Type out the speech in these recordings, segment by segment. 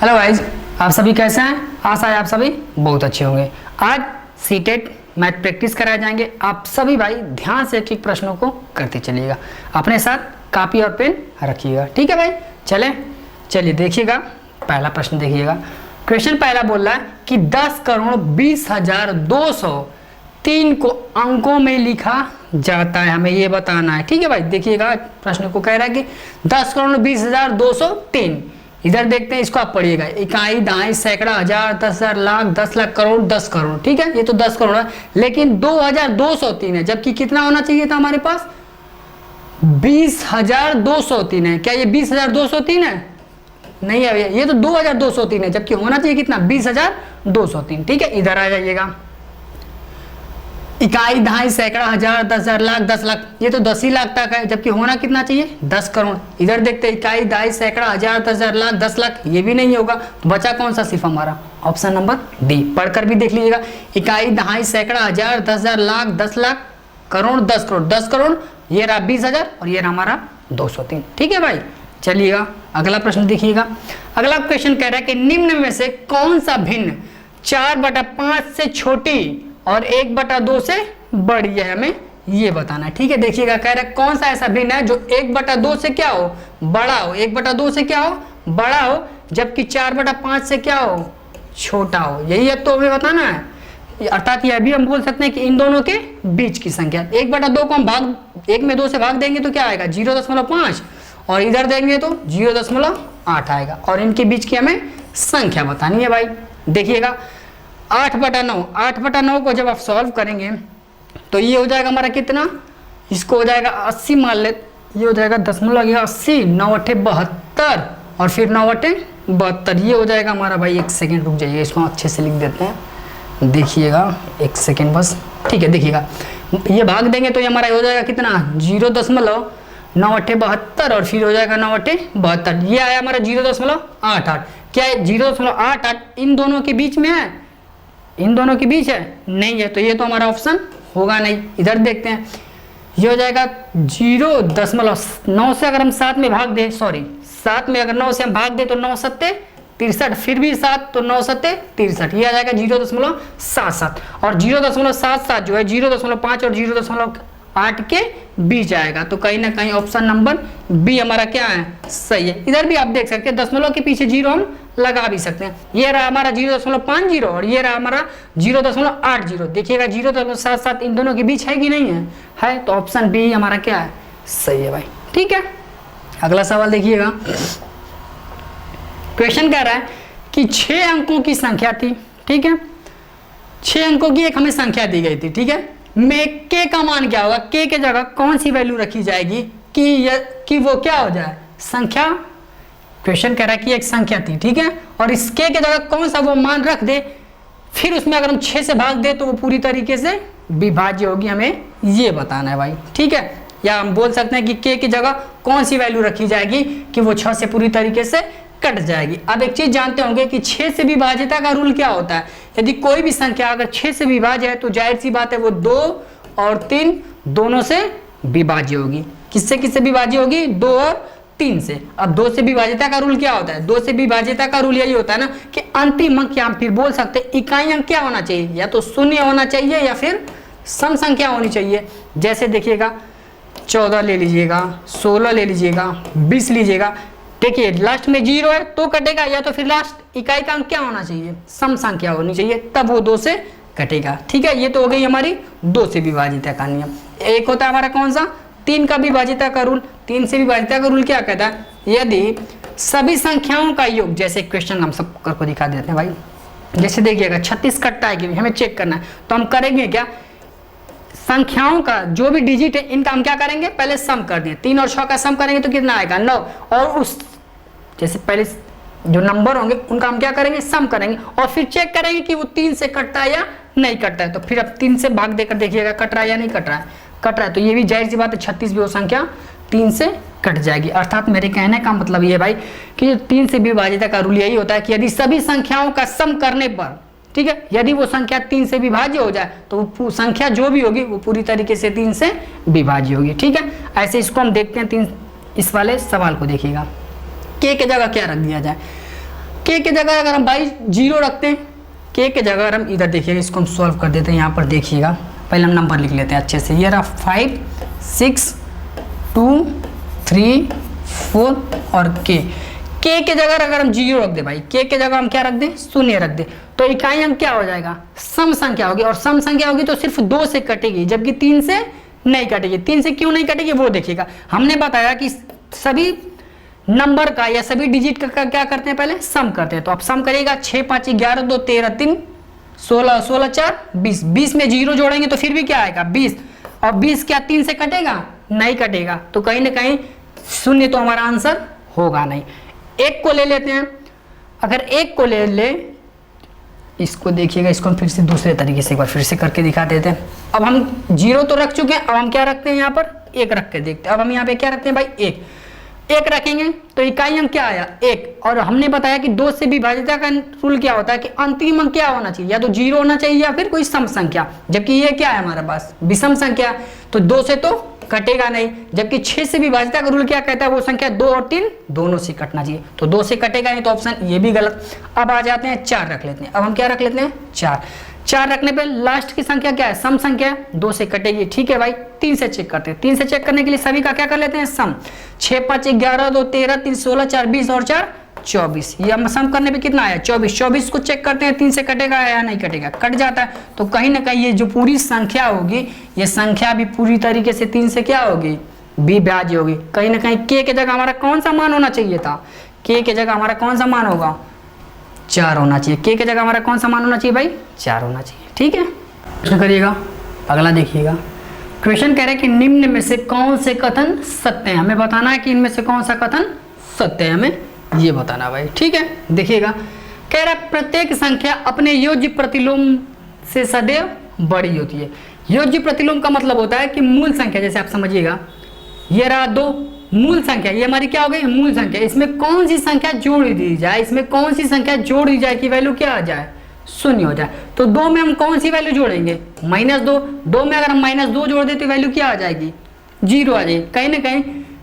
Hello guys, आप सभी कैसे हैं? आशा है आप सभी बहुत अच्छे होंगे। आज सीटेट मैथ प्रैक्टिस कराए जाएंगे। आप सभी भाई ध्यान से एक एक प्रश्नों को करते चलिएगा। अपने साथ कापी और पेन रखिएगा, ठीक है भाई। चलिए देखिएगा, पहला प्रश्न देखिएगा। क्वेश्चन पहला बोल रहा है कि 10,20,203 को अंकों में लिखा जाता है, हमें ये बताना है, ठीक है भाई। देखिएगा प्रश्न को कह रहा है कि 10,20,203। इधर देखते हैं, इसको आप पढ़िएगा। इकाई, दहाई, सैकड़ा, हजार, 10,000, लाख, 10 लाख, करोड़, 10 करोड़, ठीक है। ये तो 10 करोड़ है, लेकिन 2,203 है, जबकि कितना होना चाहिए था हमारे पास? 20,203 है। क्या ये 20,203 है? नहीं है भैया, ये तो 2,203 है, जबकि होना चाहिए कितना? 20,203, ठीक है। इधर आ जाइएगा। इकाई, दहाई, सैकड़ा, हजार, 10,000, लाख, 10 लाख, ये तो 10 ही लाख तक है, जबकि होना कितना चाहिए? 10 करोड़। इधर देखते हैं, इकाई, दहाई, सैकड़ा, हजार, 10,000, लाख, 10 लाख, ये भी नहीं होगा, तो बचा कौन सा? सिर्फ हमारा ऑप्शन नंबर डी। पढ़कर भी देख लीजिएगा। इकाई, दहाई, सैकड़ा, हजार, 10,000, लाख, 10 लाख, करोड़, 10 करोड़, 10 करोड़, ये रहा 20,000 और ये रहा हमारा 203, ठीक है भाई। चलिएगा अगला प्रश्न देखिएगा। अगला क्वेश्चन कह रहा है कि निम्न में से कौन सा भिन्न 4/5 से छोटी और 1/2 से बड़ी है, हमें ये बताना है, ठीक है। देखिएगा कह रहा है कौन सा ऐसा भिन्न है जो 1/2 से क्या हो? बड़ा हो। 1/2 से क्या हो? बड़ा हो, जबकि 4/5 से क्या हो? छोटा हो। यही है तो हमें बताना है। अर्थात यह भी हम बोल सकते हैं कि इन दोनों के बीच की संख्या। 1/2 को हम भाग 1 में 2 से भाग देंगे तो क्या आएगा? 0.5, और इधर देंगे तो 0.8 आएगा, और इनके बीच की हमें संख्या बतानी है भाई। देखिएगा 8/9, 8/9 को जब आप सॉल्व करेंगे तो ये हो जाएगा हमारा कितना? इसको हो जाएगा 80 मान ले, ये हो जाएगा 0.80, 9/8 और फिर 9/72, ये हो जाएगा हमारा भाई। एक सेकेंड रुक जाइए, इसको अच्छे से लिख देते हैं। देखिएगा एक सेकेंड बस, ठीक है। देखिएगा ये भाग देंगे तो ये हमारा हो जाएगा कितना? 0.9/72 और फिर हो जाएगा 9/72, ये आया हमारा 0.88। क्या है 0.88 इन दोनों के बीच में है? इन दोनों के बीच है? नहीं है, तो ये तो हमारा ऑप्शन होगा नहीं। इधर देखते हैं, ये हो जाएगा 0.9 से अगर हम 7 में भाग दे, 7 में अगर 9 से हम भाग दे तो 9×7 63, फिर भी 7 तो 9×7 63, ये आ जाएगा 0.77, और 0.77 जो है 0.5 और 0.8 के बीच आएगा, तो कहीं ना कहीं ऑप्शन नंबर बी हमारा क्या है? सही है। इधर भी आप देख सकते हैं, दशमलव के पीछे 0 हम लगा भी सकते हैं। ये रहा हमारा 0.50 और ये रहा हमारा 0.80। देखिएगा 0.77 इन दोनों के बीच है कि नहीं है, तो ऑप्शन बी हमारा क्या है? सही है भाई, ठीक है। अगला सवाल देखिएगा। क्वेश्चन कह रहा है कि 6 अंकों की संख्या थी, ठीक है। 6 अंकों की एक हमें संख्या दी गई थी, ठीक है। में के का मान क्या होगा? के के जगह कौन सी वैल्यू रखी जाएगी कि वो क्या हो जाए? संख्या। क्वेश्चन कह रहा है कि एक संख्या थी, ठीक है, और इस के जगह कौन सा वो मान रख दे, फिर उसमें अगर हम 6 से भाग दे तो वो पूरी तरीके से विभाज्य होगी, हमें ये बताना है भाई, ठीक है। या हम बोल सकते हैं कि के की जगह कौन सी वैल्यू रखी जाएगी कि वो 6 से पूरी तरीके से कट जाएगी। अब एक चीज जानते होंगे कि 6 से विभाज्यता का रूल क्या होता है। यदि कोई भी संख्या अगर 6 से विभाज्य है तो जाहिर सी बात है वो 2 और 3 दोनों से विभाज्य होगी। किससे किससे विभाज्य होगी? 2 और 3 से। अब 2 से विभाज्यता का रूल क्या होता है? 2 से विभाज्यता का रूल यही होता है ना कि अंतिम अंक, या हम फिर बोल सकते हैं इकाई अंक क्या होना चाहिए? या तो शून्य होना चाहिए या फिर सम संख्या होनी चाहिए। जैसे देखिएगा 14 ले लीजिएगा, 16 ले लीजिएगा, 20 लीजिएगा, देखिए लास्ट में 0 है तो कटेगा, या तो फिर लास्ट इकाई का अंक क्या होना चाहिए? सम संख्या होनी चाहिए, तब वो 2 से कटेगा, ठीक है। ये तो हो गई हमारी 2 से विभाज्यता का नियम। एक होता है हमारा कौन सा? 3 का विभाज्यता का रूल। 3 से विभाज्यता का रूल क्या कहता है? यदि सभी संख्याओं का योग, जैसे क्वेश्चन हम सब करके दिखा देते हैं भाई। जैसे देखिएगा 36 कटता है कि हमें चेक करना है, तो हम करेंगे क्या? संख्याओं का जो भी डिजिट है इनका हम क्या करेंगे? पहले सम कर दें। 3 और 6 का सम करेंगे तो कितना आएगा? 9, और उस जैसे पहले जो नंबर होंगे उनका हम क्या करेंगे? सम करेंगे, और फिर चेक करेंगे कि वो 3 से कटता है या नहीं कटता है। तो फिर अब 3 से भाग देकर देखिएगा कट रहा है या नहीं कट रहा है। कट रहा है तो ये भी जाहिर सी बात है 36 भी वो संख्या 3 से कट जाएगी। अर्थात मेरे कहने का मतलब ये भाई कि 3 से विभाज्यता का रूल यही होता है कि यदि सभी संख्याओं का सम करने पर, ठीक है, यदि वो संख्या 3 से विभाज्य हो जाए तो वो संख्या जो भी होगी वो पूरी तरीके से 3 से विभाज्य होगी, ठीक है। ऐसे इसको हम देखते हैं। इस वाले सवाल को देखिएगा, के जगह क्या रख दिया जाए? के जगह अगर हम भाई 0 रखते हैं, के जगह अगर हम इधर देखिएगा, इसको हम सॉल्व कर देते हैं। यहाँ पर देखिएगा, पहले हम नंबर लिख लेते हैं अच्छे से। ये रहा 5 6 2 3 4 और के के जगह अगर हम 0 रख दे भाई, के जगह हम क्या रख दें, 0 रख दे, तो इकाई अंक क्या हो जाएगा, सम संख्या होगी। और सम संख्या होगी तो सिर्फ 2 से कटेगी, जबकि 3 से नहीं कटेगी। 3 से क्यों नहीं कटेगी वो देखिएगा। हमने बताया कि सभी नंबर का या सभी डिजिट का क्या करते हैं, पहले सम करते हैं। तो आप सम करिएगा, 6 5 11 2 13 3 16 16 4 20, 20 में 0 जोड़ेंगे तो फिर भी क्या आएगा 20, और 20 क्या 3 से कटेगा, नहीं कटेगा। तो कहीं ना कहीं 0 तो हमारा आंसर होगा नहीं। एक को ले लेते हैं, अगर एक को ले इसको देखिएगा, इसको हम फिर से दूसरे तरीके से एक बार फिर से करके दिखा देते हैं। अब हम 0 तो रख चुके हैं, अब हम क्या रखते हैं, यहाँ पर 1 रख के देखते हैं। अब हम यहाँ पे क्या रखते हैं भाई, 1 रखेंगे तो इकाई अंक क्या आया 1। और हमने बताया कि 2 से विभाजित का रूल क्या होता है कि अंतिम अंक क्या होना चाहिए, या तो 0 होना चाहिए या फिर कोई सम संख्या, जबकि ये क्या है हमारे पास विषम संख्या, तो 2 से तो कटेगा नहीं। जबकि 6 से विभाजित का रूल क्या कहता है, वो संख्या 2 और 3 दोनों से कटना चाहिए, तो 2 से कटेगा नहीं, तो ऑप्शन ये भी गलत। अब आ जाते हैं 4 रख लेते हैं। अब हम क्या रख लेते हैं, 4 रखने पे लास्ट की संख्या क्या है, सम संख्या, 2 से कटेगी, ठीक है भाई। 3 से चेक करते हैं। 3 से चेक करने के लिए सभी का क्या कर लेते हैं, सम। 6 5 11 2 13 3 16 4 20 और 4 24। ये हम सम करने पे कितना आया 24। 24 को चेक करते हैं 3 से कटेगा या नहीं कटेगा, कट जाता है। तो कहीं ना कहीं ये जो पूरी संख्या होगी, ये संख्या भी पूरी तरीके से 3 से क्या होगी, विभाज्य होगी। कहीं ना कहीं के जगह हमारा कौन सा मान होना चाहिए था, के जगह हमारा कौन सा मान होगा, 4 होना चाहिए। के जगह हमारा कौन सा मान होना चाहिए भाई, 4 होना चाहिए, ठीक है। प्रश्न करिएगा, अगला देखिएगा। क्वेश्चन कह रहे हैं कि निम्न में से कौन से कथन सत्य है। हमें बताना है कि इनमें से कौन सा कथन सत्य है, हमें ये बताना भाई, ठीक है। देखिएगा, कह रहा है प्रत्येक संख्या अपने योज्य प्रतिलोम से सदैव बड़ी होती है। योज्य प्रतिलोम का मतलब होता है कि मूल संख्या, जैसे आप समझिएगा ये रहा 2 मूल संख्या, ये हमारी क्या हो गई मूल संख्या। इसमें कौन सी संख्या जोड़ दी जाए, इसमें कौन सी संख्या जोड़ दी जाए कि वैल्यू क्या आ जाए, 0 हो जाए। तो 2 में हम कौन सी वैल्यू जोड़ेंगे, -2। 2 में अगर हम -2 जोड़ देते तो वैल्यू क्या आ जाएगी, 0 आ जाएगी। कहीं ना कहीं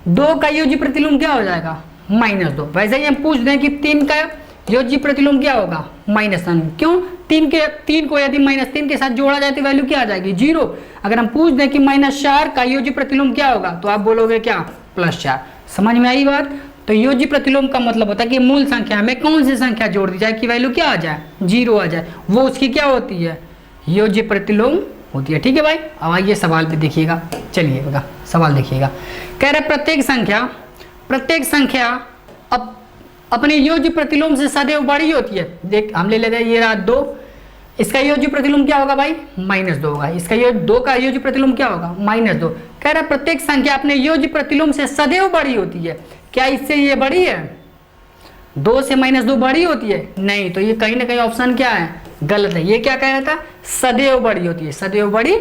2 का योज्य प्रतिलोम क्या हो जाएगा, -2। वैसे ही हम पूछ दें कि 3 का योज्य प्रतिलोम क्या होगा, -1। क्यों, 3 को यदि -3 के साथ जोड़ा जाए तो वैल्यू क्या आ जाएगी, 0। अगर हम पूछ दें कि -4 का योज्य प्रतिलोम क्या होगा, तो आप बोलोगे क्या, +4। समझ में आई बात। तो योज्य प्रतिलोम का मतलब होता है कि मूल संख्या में कौन सी संख्या जोड़ दी जाए कि वैल्यू क्या आ जाए, 0 आ जाए, वो उसकी क्या होती है, योज्य प्रतिलोम होती है, ठीक है भाई। अब आइए सवाल पे देखिएगा, चलिए बता सवाल देखिएगा। कह रहे प्रत्येक संख्या अपने योज्य प्रतिलोम से सदैव बड़ी होती है। देख हम ले लेते हैं, ये रहा 2, इसका योज्य प्रतिलोम क्या होगा भाई, -2 होगा। इसका 2 का योज्य प्रतिलोम क्या होगा, -2। कह रहा प्रत्येक संख्या अपने योज्य प्रतिलोम से सदैव बड़ी होती है। क्या इससे ये बड़ी है, 2 से -2 बड़ी होती है, नहीं। तो ये कहीं ना कहीं ऑप्शन क्या है, गलत है। ये क्या कह रहा था, सदैव बड़ी होती है, सदैव बड़ी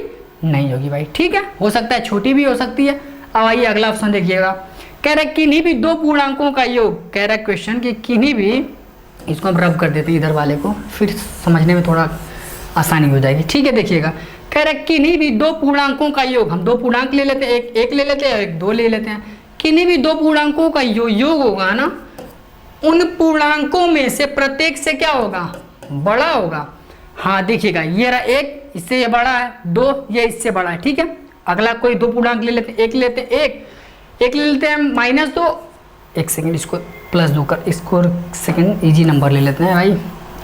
नहीं होगी भाई, ठीक है। हो सकता है छोटी भी हो सकती है। अब आइए अगला ऑप्शन देखिएगा। कह रहा है किन्हीं भी 2 पूर्णांकों का योग, कह रहा है क्वेश्चन कि किन्हीं भी, इसको हम रब कर देते हैं इधर वाले को, फिर समझने में थोड़ा आसानी हो जाएगी, ठीक है। देखिएगा, कह रहा है किन्हीं भी 2 पूर्णांकों का योग, हम 2 पूर्णांक ले लेते हैं, एक ले लेते हैं, एक 2 ले लेते हैं। किन्हीं भी 2 पूर्णांकों का योग होगा ना, उन पूर्णांकों में से प्रत्येक से क्या होगा, बड़ा होगा। हाँ देखिएगा, ये रहा 1, इससे ये बड़ा है, 2 ये इससे बड़ा है, ठीक है। अगला कोई 2 पूर्णांक ले लेते हैं, एक ले लेते हैं -2, एक सेकंड इसको +2 कर, इसको सेकंड इजी नंबर ले लेते हैं भाई,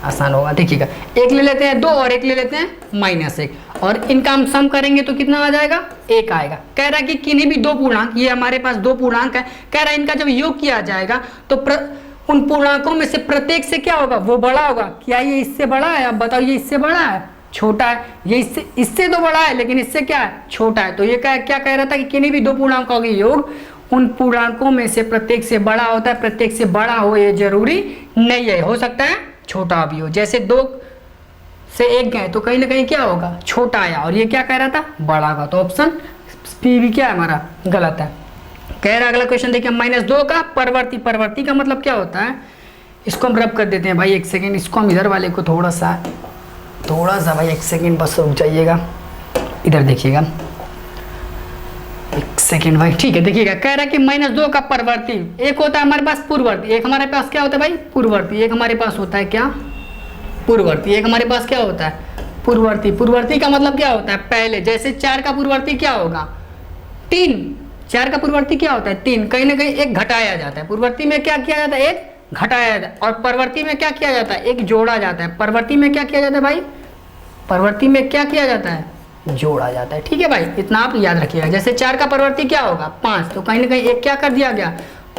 आसान होगा। देखिएगा, एक ले लेते हैं 2 और एक ले लेते हैं -1, और इनका हम सम करेंगे तो कितना आ जाएगा, 1 आएगा। कह रहा है कि किन्हीं भी 2 पूर्णांक, ये हमारे पास 2 पूर्णांक है, कह रहा है इनका जब योग किया जाएगा तो उन पूर्णांकों में से प्रत्येक से क्या होगा, वो बड़ा होगा। क्या ये इससे बड़ा है, अब बताओ, ये इससे बड़ा है, छोटा है, ये इससे तो बड़ा है, लेकिन इससे क्या है, छोटा है। तो ये क्या कह रहा था कि किन्हीं भी 2 पूर्णांकों का योग उन पूर्णांकों में से प्रत्येक से बड़ा होता है। प्रत्येक से बड़ा हो ये जरूरी नहीं है, हो सकता है छोटा भी हो। जैसे 2 से 1 गए तो कहीं ना कहीं क्या होगा, छोटा आया, और ये क्या कह रहा था, बड़ा होगा। तो ऑप्शन पी भी क्या है हमारा, गलत है। कह रहा अगला क्वेश्चन देखिए, -2 का परवर्ती का मतलब क्या होता है, इसको हम रब कर देते हैं भाई। एक सेकेंड, इसको हम इधर वाले को थोड़ा सा भाई, एक सेकेंड बस रुक जाइएगा, इधर देखिएगा, एक सेकेंड भाई, ठीक है। देखिएगा कह रहा है कि -2 का परवर्ती, एक होता है हमारे पास पूर्ववर्ती, एक हमारे पास क्या होता है भाई पूर्ववर्ती, एक हमारे पास होता है क्या पूर्ववर्ती, एक हमारे पास क्या होता है पूर्ववर्ती। पूर्ववर्ती का मतलब क्या होता है पहले, जैसे 4 का पूर्ववर्ती क्या होगा 3, 4 का पूर्ववर्ती क्या होता है 3, कहीं ना कहीं एक घटाया जाता है। पूर्ववर्ती में क्या किया जाता है एक घटाया जाता है, और परवर्ती में क्या किया जाता है एक जोड़ा जाता है। परवर्ती में क्या किया जाता है भाई, परवर्ती में क्या किया जाता है जोड़ा जाता है, ठीक है भाई, इतना आप याद रखिएगा। जैसे 4 का परवर्ती क्या होगा 5, तो कहीं ना कहीं एक क्या कर दिया गया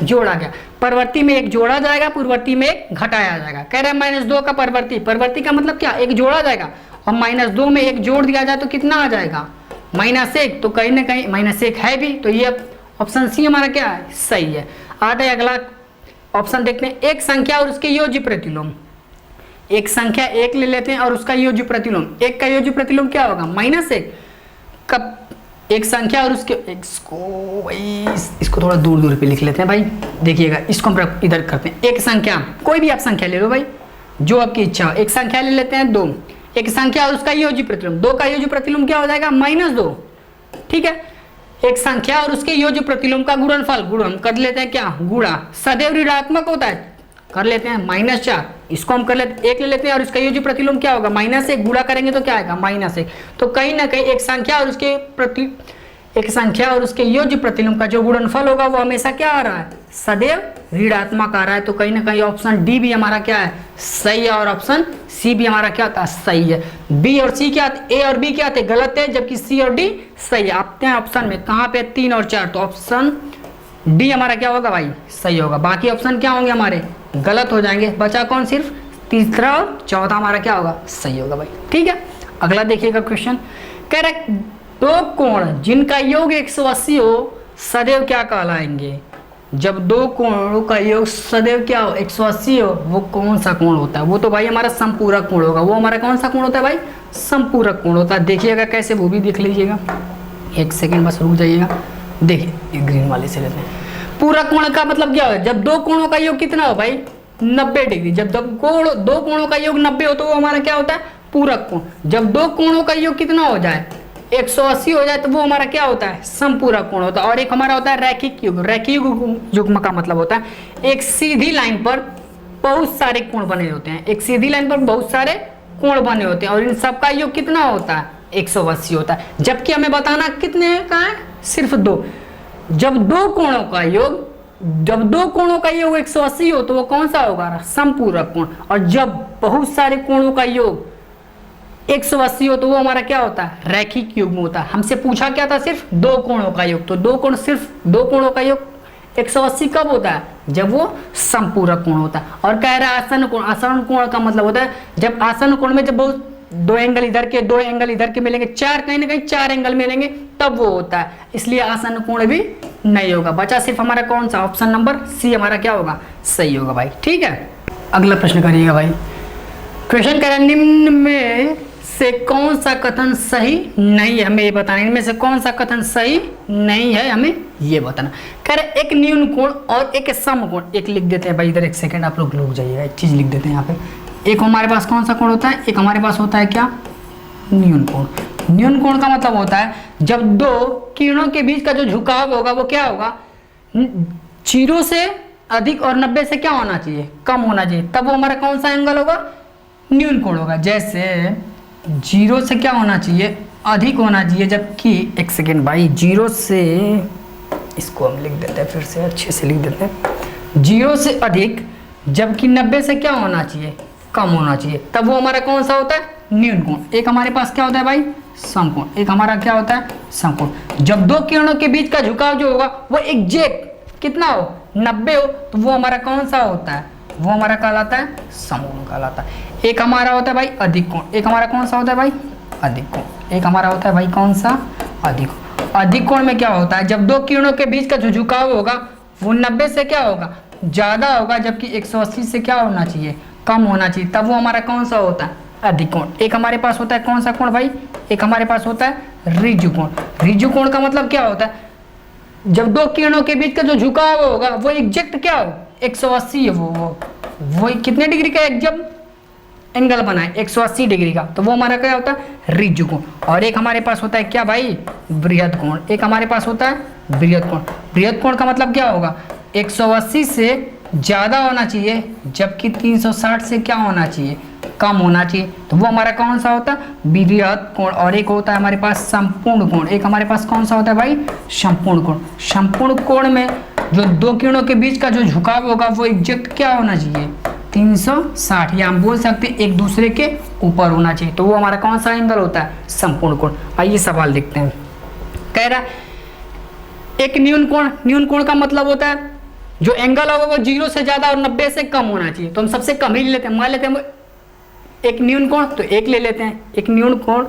जोड़ा गया। परवर्ती में एक जोड़ा जाएगा, पूर्ववर्ती में एक घटाया जाएगा। कह रहे हैं -2 का परवर्ती, परवर्ती का मतलब क्या एक जोड़ा जाएगा, और -2 में एक जोड़ दिया जाए तो कितना आ जाएगा -1, तो कहीं ना कहीं -1 है भी, तो ये ऑप्शन सी हमारा क्या है सही है। आते हैं अगला ऑप्शन देखते हैं, एक संख्या और उसके योज्य प्रतिलोम। एक संख्या 1 ले लेते हैं और उसका योज्य प्रतिलोम, एक का योज्य प्रतिलोम क्या होगा -1 कब, एक संख्या और उसके इसको थोड़ा दूर दूर पे लिख लेते हैं भाई। देखिएगा इसको हम इधर करते हैं, एक संख्या कोई भी आप संख्या ले लो भाई जो आपकी इच्छा हो। एक संख्या ले लेते हैं 2, एक संख्या और उसका योज्य प्रतिलोम, 2 का योज्य प्रतिलोम क्या हो जाएगा -2, ठीक है। एक संख्या और उसके योज्य प्रतिलोम का गुणनफल, गुण हम कर लेते हैं क्या गुणा, सदैव ऋणात्मक होता है, कर लेते हैं -4, इसको हम कर लेते 1 ले लेते हैं और इसका योज्य प्रतिलोम क्या होगा -1, गुणा करेंगे तो क्या आएगा -1। तो कहीं ना कहीं एक संख्या और उसके योज्य प्रतिलोम का जो गुणनफल होगा वो हमेशा क्या आ रहा है सदैव ऋणात्मक आ रहा है। तो कहीं ना कहीं ऑप्शन डी भी हमारा क्या है सही है, और ऑप्शन सी भी हमारा क्या होता है सही है। बी और सी क्या थे, ए और बी क्या थे गलत है, जबकि सी और डी सही है। आते हैं ऑप्शन में कहाँ पे 3 और 4, तो ऑप्शन डी हमारा क्या होगा भाई सही होगा, बाकी ऑप्शन क्या होंगे हमारे गलत हो जाएंगे। बचा कौन सिर्फ तीसरा और चौथा हमारा क्या होगा सही होगा भाई, ठीक है। अगला देखिएगा क्वेश्चन, कह रहा है 2 कोण जिनका योग 180 हो सदैव क्या कहलाएंगे। जब 2 कोणों का योग सदैव क्या हो 180 हो, वो कौन सा कोण होता है, वो तो भाई हमारा समपूरक कोण होगा। वो हमारा कौन सा कोण होता है भाई समपूरक कोण होता है। देखिएगा कैसे, वो भी देख लीजिएगा, एक सेकेंड बस रुक जाइएगा। देखिए ग्रीन वाले से लेते हैं, पूरक कोण का मतलब क्या है, जब 2 कोणों का योग कितना हो भाई 90 डिग्री, जब 2 कोणों का योग 90 हो तो वो हमारा क्या होता है पूरक कोण। जब 2 कोणों का योग कितना हो जाए 180 हो जाए तो वो हमारा क्या होता है समपूरक कोण होता है। और एक हमारा होता है रैखिक युग्म। रैखिक युग्म का मतलब होता है एक सीधी लाइन पर बहुत सारे कोण बने होते हैं, एक सीधी लाइन पर बहुत सारे कोण बने होते हैं, और इन सबका योग कितना होता है 180 होता है। जबकि हमें बताना कितने का है सिर्फ 2। जब 2 कोणों का योग 180 हो तो वो कौन सा होगा समपूरक कोण, और जब बहुत सारे कोणों का योग 180 हो तो वो हमारा क्या होता है रैखिक युग्म होता है। हमसे पूछा क्या था सिर्फ 2 कोणों का योग, तो 2 कोणों का योग 180 कब होता है जब वो समपूरक कोण होता है। और कह रहा है आसन्न कोण, आसन्न कोण का मतलब होता है जब आसन्न कोण में जब बहुत 2 एंगल इधर के 2 एंगल इधर के मिलेंगे, 4 कहीं ना कहीं 4 एंगल मिलेंगे तब वो होता है, इसलिए आसन्न कोण भी नहीं होगा। बचा सिर्फ हमारा कौन सा ऑप्शन नंबर सी हमारा क्या होगा सही होगा भाई, ठीक है। अगला प्रश्न करिएगा भाई, क्वेश्चन कह रहा है निम्न में से कौन सा कथन सही नहीं है, हमें ये बताना। इनमें से कौन सा कथन सही नहीं है हमें ये बताना। कह रहे एक न्यून कोण और एक समकोण, एक लिख देते हैं भाई इधर, एक सेकंड आप लोग रुक जाइएगा, एक चीज लिख देते हैं यहाँ पे। एक हमारे पास कौन सा कोण होता है, एक हमारे पास होता है क्या न्यून कोण। न्यून कोण का मतलब होता है जब 2 किरणों के बीच का जो झुकाव होगा वो क्या होगा 0 से अधिक और 90 से क्या होना चाहिए कम होना चाहिए, तब वो हमारा कौन सा एंगल होगा न्यून कोण होगा। जैसे 0 से क्या होना चाहिए अधिक होना चाहिए, जबकि एक सेकेंड भाई 0 से, इसको हम लिख देते हैं फिर से अच्छे से लिख देते हैं, 0 से अधिक जबकि 90 से क्या होना चाहिए कम होना चाहिए, तब वो हमारा कौन सा होता है न्यून कोण। एक हमारे पास क्या होता है भाई समकोण, एक हमारा क्या होता है समकोण। जब 2 किरणों के बीच का झुकाव जो होगा वो एग्जैक्ट कितना हो 90 हो तो वो हमारा कौन सा होता है, वो हमारा कहलाता है समकोण कहलाता है। एक हमारा होता है भाई अधिक कोण, एक हमारा कौन सा होता है भाई अधिक कोण, एक हमारा होता है भाई कौन सा अधिक कोण। अधिक कोण में क्या होता है जब 2 किरणों के बीच का जो झुकाव होगा वो 90 से क्या होगा ज्यादा होगा, जबकि 180 से क्या होना चाहिए कम होना चाहिए, तब वो हमारा कौन सा होता है अधिक कोण। एक हमारे पास होता है कौन सा कोण भाई, एक हमारे पास होता है ऋजु कोण। ऋजु कोण का मतलब क्या होता है जब 2 किरणों के बीच का जो झुकाव होगा वो एग्जैक्ट क्या हो 180 है, वो कितने डिग्री का एग्जैक्ट एंगल बनाए 180 डिग्री का, तो वो हमारा क्या होता है ऋजु कोण। और एक हमारे पास होता है क्या भाई बृहद कोण, एक हमारे पास होता है बृहद कोण। बृहद कोण का मतलब क्या होगा, 180 से ज़्यादा होना चाहिए, जबकि 360 से क्या होना चाहिए, कम होना चाहिए। तो वो हमारा कौन सा होता है, बृहद कोण। और एक होता है हमारे पास संपूर्ण कोण। एक हमारे पास कौन सा होता है भाई, संपूर्ण कोण। संपूर्ण कोण में जो दो किरणों के बीच का जो झुकाव होगा वो एग्जैक्ट क्या होना चाहिए, 360, या हम बोल सकते हैं एक दूसरे के ऊपर होना चाहिए। तो वो हमारा कौन सा एंगल होता है, संपूर्ण कोण। आइए सवाल देखते हैं। कह रहा है एक न्यून कोण। न्यून कोण का मतलब होता है जो एंगल होगा वो 0 से ज्यादा और 90 से कम होना चाहिए। तो हम सबसे कम ही ले लेते हैं। मान लेते हैं एक न्यून कोण, तो एक ले लेते हैं। एक न्यून कोण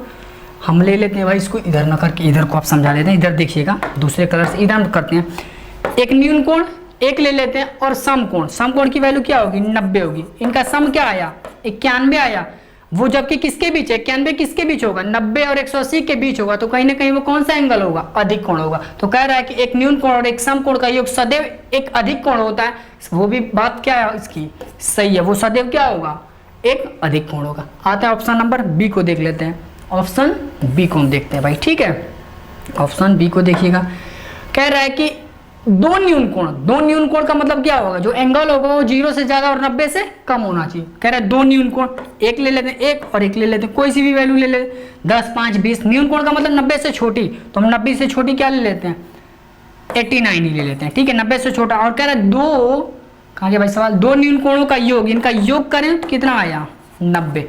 हम ले लेते हैं भाई, इसको इधर ना करके इधर को आप समझा देते हैं। इधर देखिएगा, दूसरे कलर से इधर करते हैं। एक न्यून कोण एक ले लेते हैं, और सम कोण। सम कोण की वैल्यू क्या होगी, 90 होगी। इनका सम क्या आया, 91 आया। वो जबकि किसके बीच है, 91 किसके बीच होगा, 90 और 180 के बीच होगा। तो कहीं ना कहीं वो कौन सा एंगल होगा, अधिक कोण होगा। तो कह रहा है कि एक न्यून कोण और एक सम कोण का योग सदैव एक अधिक कोण होता है। वो भी बात क्या है इसकी, सही है, वो सदैव क्या होगा, एक अधिक कोण होगा। आता है ऑप्शन नंबर बी को देख लेते हैं। ऑप्शन बी को हम देखते हैं भाई, ठीक है। ऑप्शन बी को देखिएगा। कह रहा है कि दो न्यून कोण। दो न्यून कोण का मतलब क्या होगा, जो एंगल होगा वो 0 से ज्यादा और 90 से कम होना चाहिए। कह रहा है दो न्यून कोण, एक ले लेते हैं, एक और एक ले लेते हैं, कोई सी भी वैल्यू ले लेते हैं, 10, 5, 20। न्यून कोण का मतलब 90 से छोटी, तो हम 90 से छोटी क्या ले लेते हैं, 89 ही ले लेते हैं, ठीक है, 90 से छोटा। और कह रहा है दो, कहाँ गया भाई सवाल, दो न्यून कोणों का योग, इनका योग करें तो कितना आया, 90।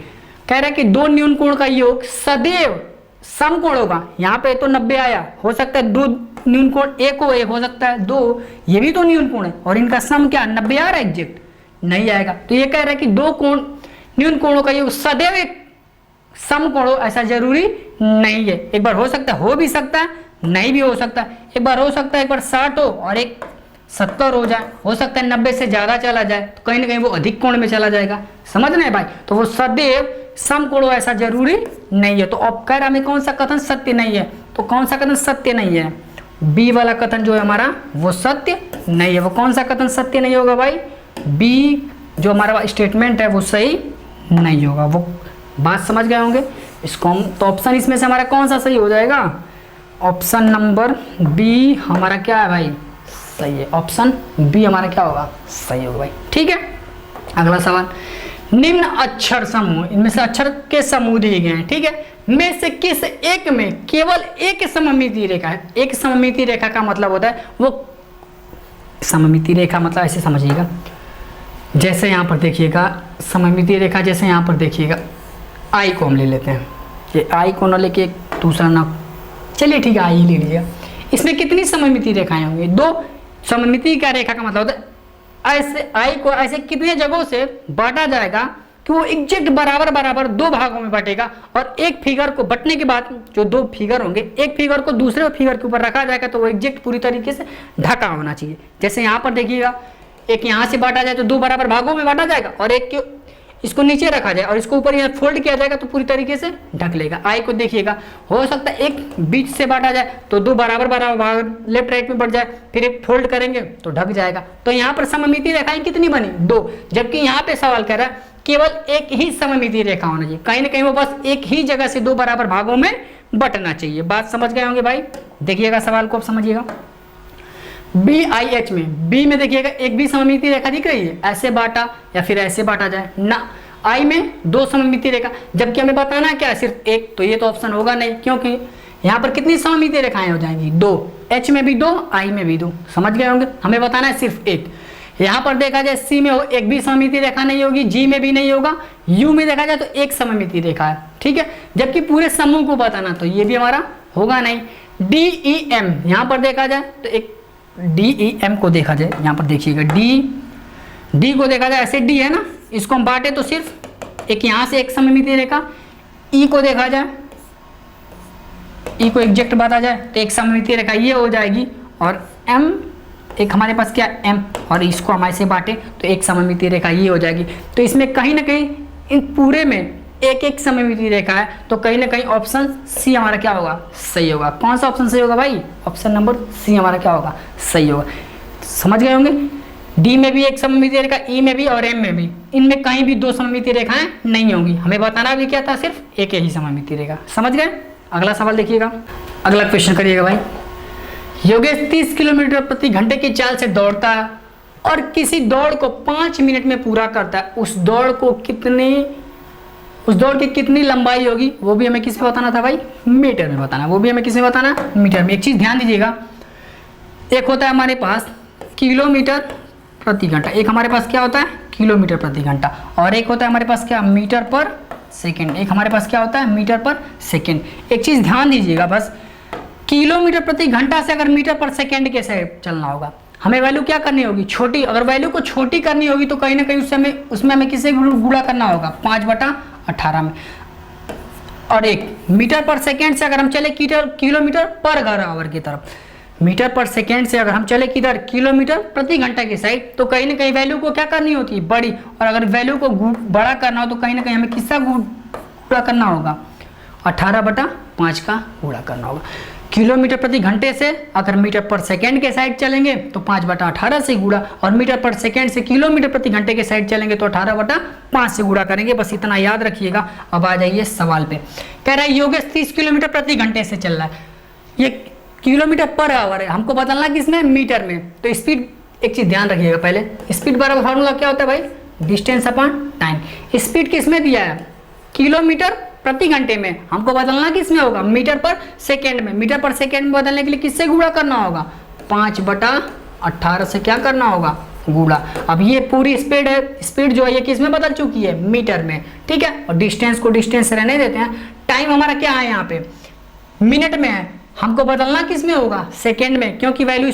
कह रहा है कि दो न्यून कोण का योग सदैव सम कोण होगा। यहाँ पे तो 90 आया, हो सकता है दो न्यून कोण एक हो सकता है दो, ये भी तो न्यून कोण है, और इनका सम क्या 90 आ रहा है एग्जैक्ट, नहीं आएगा। तो ये कह रहा है कि दो कोण न्यून कोणों का योग सदैव एक सम कोण हो, ऐसा जरूरी नहीं है। एक बार हो सकता है, हो भी सकता है, नहीं भी हो सकता। एक बार हो सकता है एक बार 60 हो और एक 70 हो जाए, हो सकता है 90 से ज्यादा चला जाए, तो कहीं ना कहीं वो अधिक कोण में चला जाएगा। समझ रहे हैं भाई। तो वो सदैव सम कोण हो ऐसा जरूरी नहीं है। तो अब कह रहा हमें कौन सा कथन सत्य नहीं है, तो कौन सा कथन सत्य नहीं है, बी वाला कथन जो है हमारा वो सत्य नहीं है। वो कौन सा कथन सत्य नहीं होगा भाई, बी जो हमारा स्टेटमेंट है वो सही नहीं होगा। वो बात समझ गए होंगे इसको हम। तो ऑप्शन इसमें से हमारा कौन सा सही हो जाएगा, ऑप्शन नंबर बी हमारा क्या है भाई, सही है। ऑप्शन बी हमारा क्या होगा, सही होगा भाई, ठीक है। अगला सवाल, निम्न अक्षर समूह, इनमें से अक्षर के समूह दिए गए हैं, ठीक है, में से किस एक में केवल एक सममिति रेखा है। एक सममिति रेखा का मतलब होता है वो, सममिति रेखा मतलब ऐसे समझिएगा, जैसे यहाँ पर देखिएगा सममिति रेखा, जैसे यहाँ पर देखिएगा आई को हम ले लेते हैं, ये आई को ना लेके एक दूसरा ना, चलिए ठीक है आई ही ले लीजिएगा। इसमें कितनी सममिति रेखाएं होंगी, दो। सममिति का रेखा का मतलब होता है ऐसे आई को ऐसे कितने जगहों से बांटा जाएगा कि वो एग्जैक्ट बराबर बराबर दो भागों में बटेगा, और एक फिगर को बटने के बाद जो दो फिगर होंगे, एक फिगर को दूसरे फिगर के ऊपर रखा जाएगा तो वो एग्जैक्ट पूरी तरीके से ढका होना चाहिए। जैसे यहाँ पर देखिएगा, एक यहाँ से बांटा जाए तो दो बराबर भागों में बांटा जाएगा, और एक के इसको नीचे रखा जाए और इसको ऊपर यहाँ फोल्ड किया जाएगा तो पूरी तरीके से ढक लेगा। आई को देखिएगा, हो सकता है एक बीच से बांटा जाए तो दो बराबर बराबर भाग लेफ्ट राइट में बढ़ जाए, फिर एक फोल्ड करेंगे तो ढक जाएगा। तो यहाँ पर सममिति रेखाएं कितनी बनी, दो। जबकि यहाँ पे सवाल कर रहा है केवल एक ही सममिति रेखा होना चाहिए, कहीं ना कहीं वो बस एक ही जगह से दो बराबर भागों में बटना चाहिए। बात समझ गए होंगे भाई। देखिएगा सवाल को, आप समझिएगा। बी आई एच में, बी में देखिएगा एक भी सममिति रेखा दिख रही है, ऐसे बांटा या फिर ऐसे बांटा जाए ना। आई में दो सममिति रेखा, जबकि हमें बताना है क्या है, सिर्फ एक, तो ये तो ऑप्शन होगा नहीं, क्योंकि यहाँ पर कितनी सममिति रेखाएं हो जाएंगी, दो। एच में भी दो, आई में भी दो। समझ गए होंगे, हमें बताना है सिर्फ एक। यहाँ पर देखा जाए सी में एक भी सममिति रेखा नहीं होगी, जी में भी नहीं होगा, यू में देखा जाए तो एक सममिति रेखा है, ठीक है। जबकि पूरे समूह को बताना तो ये भी हमारा होगा नहीं। डी ई एम, यहाँ पर देखा जाए तो एक डी ई एम को देखा जाए, यहाँ पर देखिएगा डी को देखा जाए ऐसे डी है ना, इसको हम बांटे तो सिर्फ एक यहाँ से एक सममिति रेखा। ई को देखा जाए, ई को एग्जैक्ट बांटा जाए तो एक सममिति रेखा ये हो जाएगी, और एम एक हमारे पास क्या एम, और इसको हम ऐसे बांटे तो एक सममिति रेखा ये हो जाएगी। तो इसमें कहीं ना कहीं इन पूरे में एक एक सममिति रेखा है, तो कहीं ना कहीं ऑप्शन सी हमारा क्या होगा, सही होगा। कौन सा ऑप्शन सही होगा भाई, ऑप्शन नंबर सी हमारा क्या होगा, सही होगा। समझ गए होंगे। डी में भी एक सममिति रेखा, ई में भी और एम में भी, इनमें कहीं भी दो सममिति रेखाएं नहीं होंगी। हमें बताना भी क्या था, सिर्फ एक ही सममिति रेखा। समझ गए। अगला सवाल देखिएगा, अगला क्वेश्चन करिएगा भाई। योगेश 30 किलोमीटर प्रति घंटे की चाल से दौड़ता है और किसी दौड़ को 5 मिनट में पूरा करता है। उस दौड़ की कितनी लंबाई होगी, वो भी हमें किस में बताना था भाई, मीटर में बताना। वो भी हमें किस में बताना, मीटर में। एक चीज ध्यान दीजिएगा, एक होता है हमारे पास किलोमीटर प्रति घंटा, एक हमारे पास क्या होता है किलोमीटर प्रति घंटा, और एक होता है हमारे पास क्या, मीटर पर सेकंड। एक हमारे पास क्या होता है, मीटर पर सेकंड। एक चीज ध्यान दीजिएगा बस, किलोमीटर प्रति घंटा से अगर मीटर पर सेकंड के साइड चलना होगा, हमें वैल्यू क्या करनी होगी, छोटी। अगर वैल्यू को छोटी करनी होगी तो कहीं ना कहीं उसमें हमें किसे गुणा करना होगा, 5/18 में। और एक मीटर पर सेकंड से अगर हम चले किलोमीटर पर घर आवर की तरफ, मीटर पर सेकंड से अगर हम चले किधर, किलोमीटर प्रति घंटा की साइड, तो कहीं ना कहीं वैल्यू को क्या करनी होती है, बड़ी। और अगर वैल्यू को बड़ा करना हो तो कहीं ना कहीं हमें किसका गुणा करना होगा, 18/5 का गुणा करना होगा। किलोमीटर प्रति घंटे से अगर मीटर पर सेकंड के साइड चलेंगे तो 5/18 से गुणा, और मीटर पर सेकंड से किलोमीटर प्रति घंटे के साइड चलेंगे तो 18/5 से गुणा करेंगे। बस इतना याद रखिएगा। अब आ जाइए सवाल पे। कह रहा है योगेश 30 किलोमीटर प्रति घंटे से चल रहा है, ये किलोमीटर पर आवर है, हमको बदलना किसमें, मीटर में। तो स्पीड, एक चीज ध्यान रखिएगा पहले, स्पीड बराबर फार्मूला क्या होता है भाई, डिस्टेंस अपॉन टाइम। स्पीड किसमें दिया है, किलोमीटर प्रति घंटे में, हमको बदलना किसमें होगा, मीटर पर सेकंड में। मीटर पर सेकंड में बदलने के लिए किससे गुणा करना होगा, 5/18 से क्या करना होगा, गुणा। अब ये पूरी स्पीड है, स्पीड जो है ये किसमें बदल चुकी है, मीटर में, ठीक है। और डिस्टेंस को डिस्टेंस रहने देते हैं। टाइम हमारा क्या है यहाँ पे, मिनट में है, हमको बदलना किस में होगा, सेकंड में, क्योंकि वैल्यू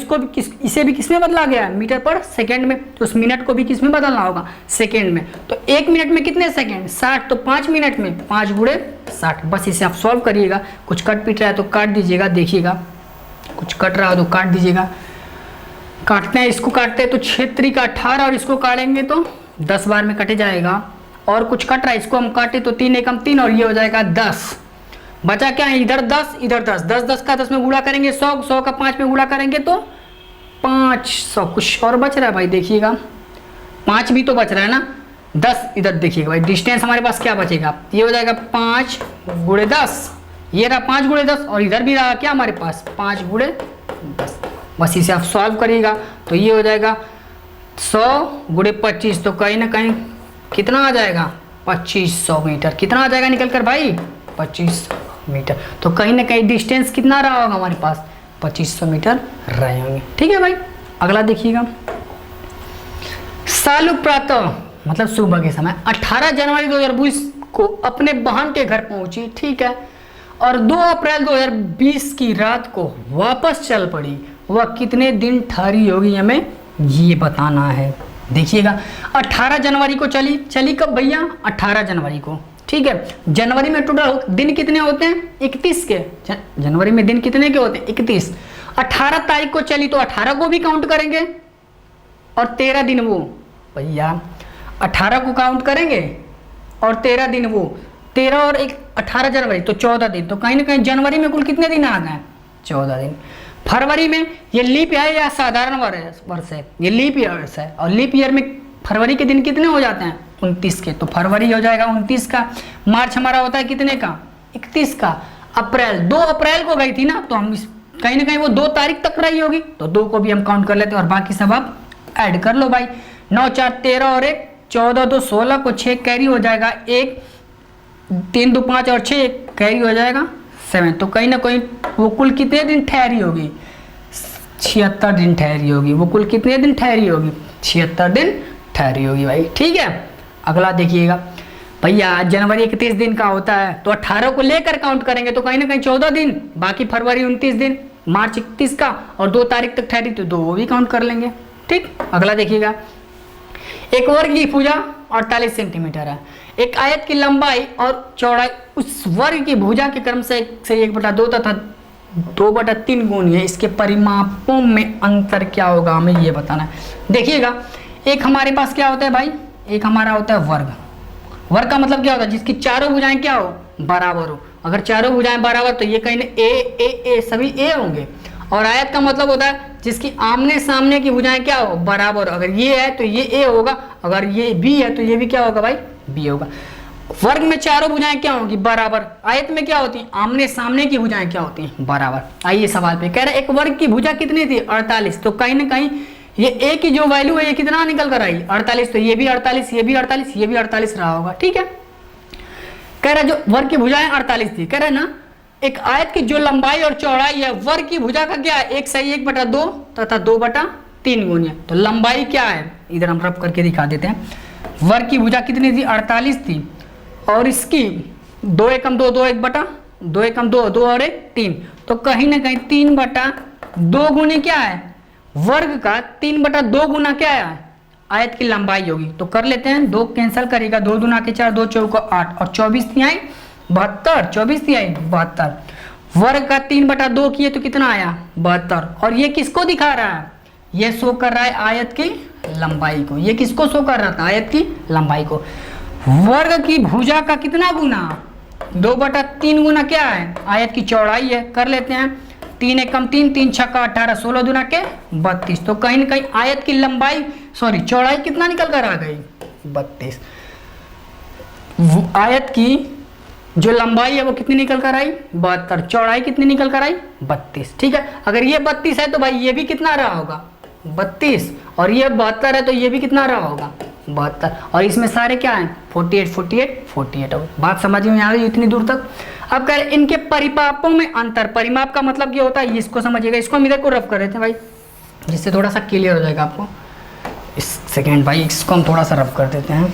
इसे भी किस में बदला गया है, मीटर पर सेकंड में। तो उस मिनट को भी किस में बदलना होगा, सेकंड में। तो 1 मिनट में कितने सेकंड, 60, तो 5 मिनट में 5 × 60। बस इसे आप सॉल्व करिएगा। कुछ कट पीट रहा है तो काट दीजिएगा, देखिएगा कुछ कट रहा हो तो काट दीजिएगा। काटते हैं, इसको काटते हैं तो 6 का 18 और इसको काटेंगे तो 10 बार में कटे जाएगा। और कुछ कट रहा है, इसको हम काटे तो 3 एकम 3 और ये हो जाएगा 10। बचा क्या है, इधर 10 इधर 10, 10 का 10 में गुणा करेंगे 100, 100 का 5 में गुणा करेंगे तो 500। कुछ और बच रहा है भाई, देखिएगा 5 भी तो बच रहा है ना, 10 इधर देखिएगा भाई। डिस्टेंस हमारे पास क्या बचेगा, ये हो जाएगा 5 × 10, ये रहा 5 × 10, और इधर भी रहा क्या हमारे पास 5 × 10। बस इसे आप सॉल्व करिएगा तो ये हो जाएगा 100 × 25, तो कहीं ना कहीं कितना आ जाएगा, 2500 मीटर। कितना आ जाएगा निकल कर भाई, 2500 मीटर। तो कहीं ना कहीं डिस्टेंस कितना रहा होगा हमारे पास, 2500 मीटर रहे होंगे, ठीक है भाई। अगला देखिएगा, सालू प्रातः मतलब सुबह के समय 18 जनवरी 2020 को अपने बहन के घर पहुंची, ठीक है, और 2 अप्रैल 2020 की रात को वापस चल पड़ी। वह कितने दिन ठहरी होगी, हमें ये बताना है। देखिएगा 18 जनवरी को चली कब भैया, 18 जनवरी को, ठीक है। जनवरी में टोटल दिन कितने होते हैं, 31 के। जनवरी में दिन कितने के होते हैं, 31। 18 तारीख को चली तो 18 को भी काउंट करेंगे, और 13 दिन वो भैया 18 को काउंट करेंगे और 13 दिन वो, 13 और 1 18 जनवरी तो 14 दिन। तो कहीं ना कहीं जनवरी में कुल कितने दिन आ गए, 14 दिन। फरवरी में ये लीप है या साधारण वर्ष है, ये लीप ईयर है, और लीप ईयर में फरवरी के दिन कितने हो जाते हैं, 29 के, तो फरवरी हो जाएगा 29 का। मार्च हमारा होता है कितने का, 31 का। अप्रैल 2 अप्रैल को गई थी ना, तो हम कहीं ना कहीं वो 2 तारीख तक रही होगी, तो 2 को भी हम काउंट कर लेते हैं, और बाकी सब आप ऐड कर लो भाई। 9 4 13 और 1 14, 2 16 को 6 कैरी हो जाएगा, 1 3 2 5 और 6 कैरी हो जाएगा 7। तो कहीं ना कहीं वो कुल कितने दिन ठहरी होगी, 76 दिन ठहरी होगी। वो कुल कितने दिन ठहरी होगी, 76 दिन ठहरी होगी भाई, ठीक है। अगला देखिएगा भैया, जनवरी 31 दिन का होता है तो 18 को लेकर काउंट करेंगे तो कहीं ना कहीं 14 दिन, बाकी फरवरी 29 दिन, मार्च 31 का, और 2 तारीख तक ठहरी तो 2 वो भी काउंट कर लेंगे, ठीक। अगला देखिएगा, एक वर्ग की भुजा 48 सेंटीमीटर है। एक आयत की लंबाई और चौड़ाई उस वर्ग की भुजा के क्रम से 1/2 तथा 2/3 गुनी है। इसके परिमापों में अंतर क्या होगा, हमें ये बताना है। देखिएगा, एक हमारे पास क्या होता है भाई, एक हमारा होता है वर्ग। वर्ग का मतलब क्या होता है, जिसकी चारों भुजाएं क्या हो, बराबर हो। अगर चारों भुजाएं बराबर तो ये कहीं ना ए सभी ए होंगे। और आयत का मतलब होता है जिसकी आमने सामने की भुजाएं क्या हो, बराबर। अगर ये है तो ये ए होगा, अगर ये बी है तो ये भी क्या होगा भाई, बी होगा। वर्ग में चारों भुजाएं क्या होंगी? बराबर। आयत में क्या होती है? आमने सामने की भुजाएं क्या होती हैं? बराबर। आइए सवाल पे कह रहे एक वर्ग की भुजा कितनी थी? 48। तो कहीं ना कहीं ये ए की जो वैल्यू है ये कितना निकल कर आई? 48। तो ये भी 48, ये भी 48, ये भी 48 रहा होगा। ठीक है, कह रहा जो वर्ग की भुजाएं 48 थी, कह रहे ना एक आयत की जो लंबाई और चौड़ाई है वर्ग की भुजा का क्या है? 1/2 तथा 2/3 गुणिया। तो लंबाई क्या है? इधर हम रफ करके दिखा देते हैं। वर्ग की भुजा कितनी थी? 48 थी और इसकी 2 एकम 2, 2 एकम 2, 2 और 1 3। तो कहीं ना कहीं 3/2 गुने क्या है? वर्ग का 3/2 गुना क्या है? आयत की लंबाई होगी। तो कर लेते हैं, 2 कैंसिल करेगा, 2 दूना के 4, 2 चौका 8 और 24 तिहाई 72, 24 तिहाई 72। वर्ग का 3/2 किए तो कितना आया? 72। और ये किसको दिखा रहा है? ये शो कर रहा है आयत की लंबाई को। ये किसको शो कर रहा था? आयत की लंबाई को। वर्ग की भुजा का कितना गुना? 2/3 गुना क्या है? आयत की चौड़ाई है। कर लेते हैं, 3 एकम 3, 3 छक्का 18, 16 दूना के 32। तो कहीं ना कहीं आयत की लंबाई चौड़ाई कितना निकल कर आ गई? 32। आयत की जो लंबाई है वो कितनी निकल कर आई? 72। चौड़ाई कितनी निकल कर आई? 32। ठीक है, अगर ये 32 है तो भाई ये भी कितना रहा होगा? 32। और ये 72 है तो ये भी कितना रहा होगा? 72। और इसमें सारे क्या हैं? 48, 48, 48। बात समझ में आ गई इतनी दूर तक? अब कह रहे इनके परिमापों में अंतर। परिमाप का मतलब क्या होता है? इसको समझिएगा। इसको हम इधर को रफ कर देते हैं भाई, जिससे थोड़ा सा क्लियर हो जाएगा आपको। इस सेकेंड भाई इसको हम थोड़ा सा रफ कर देते हैं।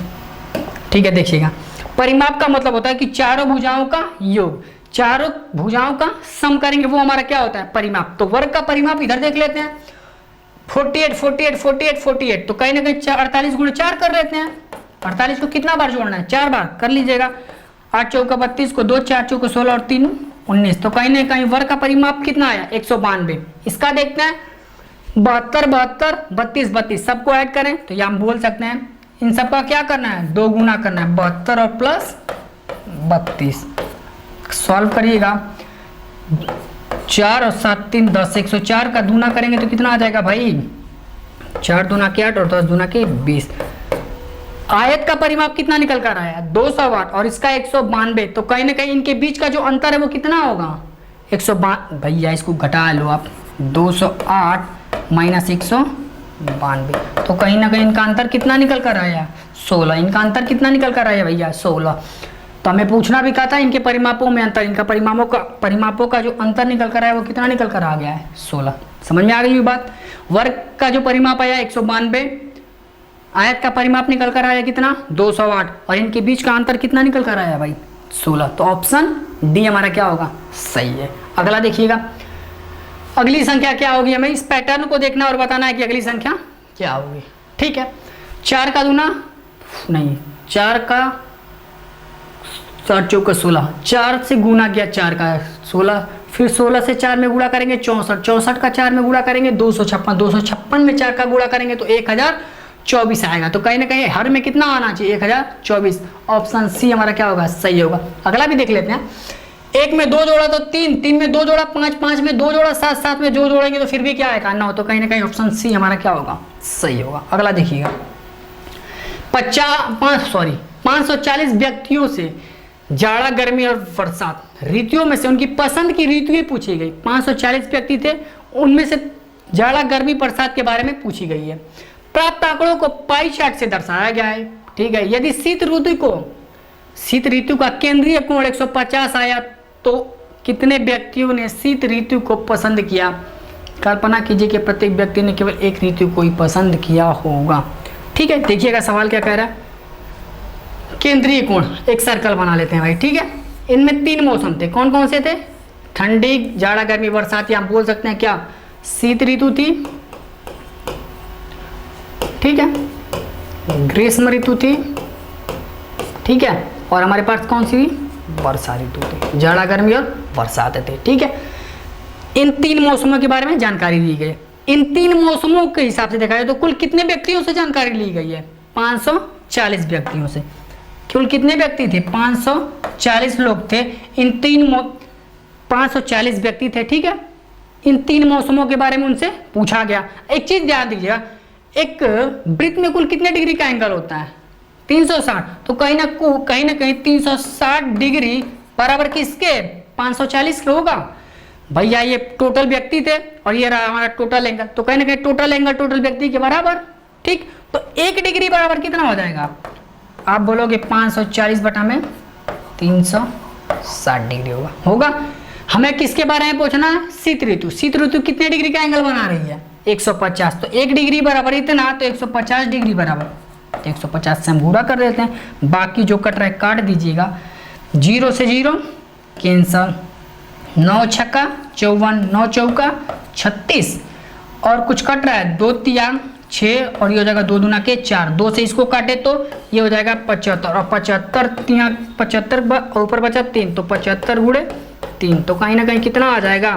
ठीक है, देखिएगा। परिमाप का मतलब होता है कि चारों भुजाओं का योग, चारों भुजाओं का सम करेंगे, वो हमारा क्या होता है? परिमाप। तो वर्ग का परिमाप इधर देख लेते हैं, 48, 48, 48, 48। तो कहीं ना कहीं 48 गुणे 4 कर लेते हैं। 48 को कितना बार जोड़ना है? 4 बार। कर लीजिएगा। 8 चौका 32 को 2, 4 चौका 16 और 3 19। तो कहीं ना कहीं वर्ग का परिमाप कितना आया? 192। इसका देखते हैं, 72, 72, 32, 32 सबको ऐड करें तो यह हम बोल सकते हैं इन सबका क्या करना है? 2 गुना करना है। 72 और प्लस 32 सॉल्व करिएगा। 4 और 7 3 10, 104 का दूना करेंगे तो कितना आ जाएगा भाई? 4 दूना के 8 और 10 दूना के 20। आयत का परिमाप कितना निकल कर आया? 208 और इसका 192। तो कहीं ना कहीं इनके बीच का जो अंतर है वो कितना होगा? 192। भैया इसको घटा लो आप, 208 माइनस 192। तो कहीं ना कहीं इनका अंतर कितना निकल कर आया? 16। इनका अंतर कितना निकल कर आया भैया? 16। तो हमें पूछना भी कहा था इनके परिमापों में अंतर। इनका परिमापों का जो अंतर निकल कर आया वो कितना निकल कर आ गया है? 16। समझ में आ गई बात? वर्ग का जो परिमाप आया 192, आयत का परिमाप निकल कर आया कितना? 208 और इनके बीच का अंतर कितना निकल कर आया भाई? 16। तो ऑप्शन डी हमारा क्या होगा? सही है। अगला देखिएगा, अगली संख्या क्या होगी? हमें इस पैटर्न को देखना और बताना है कि अगली संख्या क्या होगी। ठीक है, 4 का दूना नहीं, 4 का 4 चौका 16, 4 से गुना किया 4 का 16, फिर 16 से 4 में गुणा करेंगे 64, 64 का 4 में गुणा करेंगे 256, 256 में 4 का गुणा करेंगे तो 1024 आएगा। तो कहीं ना कहीं हर में कितना आना चाहिए? 1024। ऑप्शन सी हमारा क्या होगा? सही होगा। अगला भी देख लेते हैं। 1 में 2 जोड़ा तो 3, 3 में 2 जोड़ा 5, 5 में 2 जोड़ा 7, 7 में 2 जोड़ेंगे तो फिर भी क्या आएगा? 9। तो कहीं ना कहीं ऑप्शन सी हमारा क्या होगा? सही होगा। अगला देखिएगा, 540 व्यक्तियों से जाड़ा, गर्मी और बरसात ऋतुओं में से उनकी पसंद की ऋतुएं पूछी गई। 540 व्यक्ति थे, उनमें से जाड़ा, गर्मी, बरसात के बारे में पूछी गई है। प्राप्त आंकड़ों को पाई चार्ट से दर्शाया गया है। ठीक है, यदि शीत ऋतु का केंद्रीय कोण 150 आया तो कितने व्यक्तियों ने शीत ऋतु को पसंद किया? कल्पना कीजिए कि प्रत्येक व्यक्ति ने केवल एक ऋतु को ही पसंद किया होगा। ठीक है, देखिएगा सवाल क्या कह रहा है। केंद्रीय कोण, एक सर्कल बना लेते हैं भाई। ठीक है, इनमें 3 मौसम थे। कौन कौन से थे? ठंडी, जाड़ा, गर्मी, बरसात, या हम बोल सकते हैं क्या? शीत ऋतु थी। ठीक है, ग्रीष्म ऋतु थी। ठीक है, और हमारे पास कौन सी? वर्षा ऋतु थी। जाड़ा, गर्मी और बरसात थे। ठीक है, इन 3 मौसमों के बारे में जानकारी दी गई। इन 3 मौसमों के हिसाब से देखा जाए तो कुल कितने व्यक्तियों से जानकारी ली गई है? 540 व्यक्तियों से। कुल कितने व्यक्ति थे? 540 लोग थे। इन 540 व्यक्ति थे। ठीक है, इन 3 मौसमों के बारे में उनसे पूछा गया। एक चीज ध्यान दीजिएगा, एक वृत्त में कुल कितने डिग्री का एंगल होता है? 360, तो कहीं ना कहीं 360 डिग्री बराबर किसके 540 के होगा। भैया ये टोटल व्यक्ति थे और ये रहा हमारा टोटल एंगल, तो कहीं ना कहीं टोटल एंगल टोटल व्यक्ति के बराबर। ठीक, तो 1 डिग्री बराबर कितना हो जाएगा, आप बोलोगे 540 बटा में 360 डिग्री होगा। हमें किसके बारे में पूछना है, शीत ऋतु। शीत ऋतु कितने डिग्री का एंगल बना रही है 150, तो 1 डिग्री बराबर इतना, तो 150 डिग्री बराबर, तो 150 से हम गुणा कर देते हैं, बाकी जो कट रहा है काट दीजिएगा, 0 से 0 कैंसल, 9 छक्का 54, 9 चौका 36, और कुछ कट रहा है 2 तिया 6 और ये हो जाएगा 2 दूना के 4, 2 से इसको काटे तो ये हो जाएगा 75, और 75 तिया 75 ऊपर बचा 3, तो 75 गुणे 3, तो कहीं ना कहीं कितना आ जाएगा